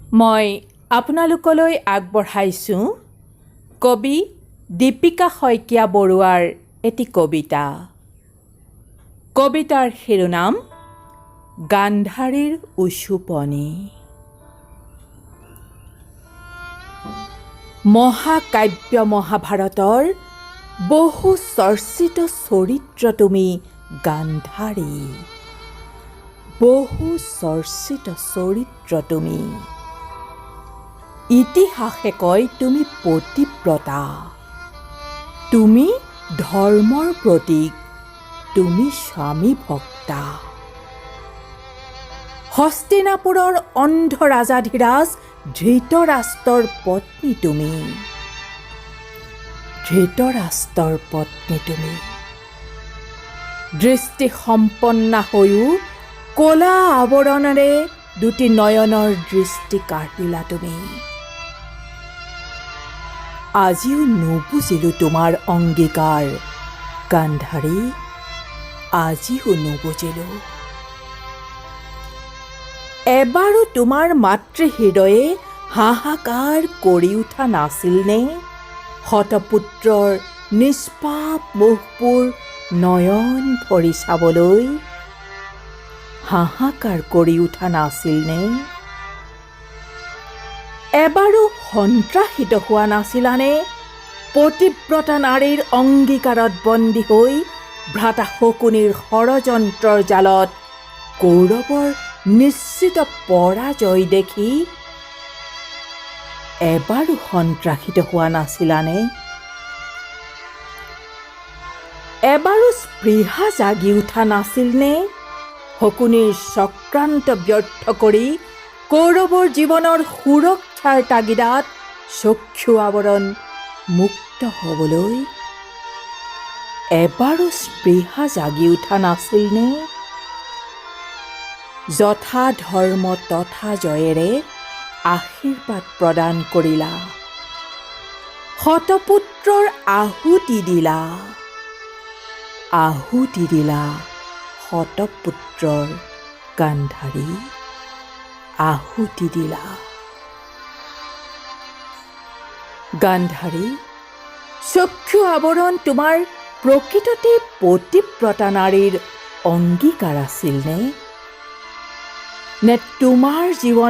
মই আপোনালোকলৈ আগবঢ়াইছোঁ কবি দীপিকা শইকীয়া বৰুৱাৰ এটি কবিতা। কবিতাৰ শিৰোনাম গান্ধাৰীৰ usuponi। মহাকাব্য মহাভাৰতৰ বহু চৰ্চিত চৰিত্ৰ তুমি গান্ধাৰী, বহু চৰ্চিত চৰিত্ৰ তুমি। ইতিহাসে কয় তুমি পতিব্ৰতা, তুমি ধৰ্মৰ প্ৰতীক, তুমি স্বামী ভক্তা। হস্তিনাপুৰৰ অন্ধ ৰাজাধিৰাজ ধৃতৰাষ্ট্ৰৰ পত্নী তুমি, ধৃতৰাষ্ট্ৰৰ পত্নী তুমি। দৃষ্টি সম্পন্না হৈও কলা আৱৰণেৰে দুটি নয়নৰ দৃষ্টি কাঢ়িলা তুমি। আজিও নুবুজিলো তোমাৰ অংগীকাৰ গান্ধাৰী, আজিও নুবুজিলো। এবাৰো তোমাৰ মাতৃহৃদয়ে হাহাকাৰ কৰি উঠা নাছিলনে? শতপুত্ৰৰ নিষ্পাপ মুখবোৰ নয়ন ভৰি চাবলৈ হাহাকাৰ কৰি উঠা নাছিলনে? এবাৰো সন্ত্ৰাসিত হোৱা নাছিলানে? পতিব্ৰতা নাৰীৰ অংগীকাৰত বন্দী হৈ ভ্ৰাতা শকুনিৰ ষড়যন্ত্ৰৰ জালত কৌৰৱৰ নিশ্চিত পৰাজয় দেখি এবাৰো সন্ত্ৰাসিত হোৱা নাছিলানে? এবাৰো স্পৃহা জাগি উঠা নাছিলনে? শকুনিৰ চক্ৰান্ত ব্যৰ্থ কৰি কৌৰৱৰ জীৱনৰ সুৰক্ষাৰ তাগিদাত চক্ষু আৱৰণ মুক্ত হ'বলৈ এবাৰো স্পৃহা জাগি উঠা নাছিলনে? যথা ধৰ্ম তথা জয়েৰে আশীৰ্বাদ প্ৰদান কৰিলা, শতপুত্ৰৰ আহুতি দিলা, আহুতি দিলা শতপুত্ৰৰ গান্ধাৰী, আহুতি দিলা। গান্ধাৰী, চক্ষু আৱৰণ তোমাৰ প্ৰকৃততে পতিব্ৰতা নাৰীৰ অংগীকাৰ আছিল নে তোমাৰ জীৱন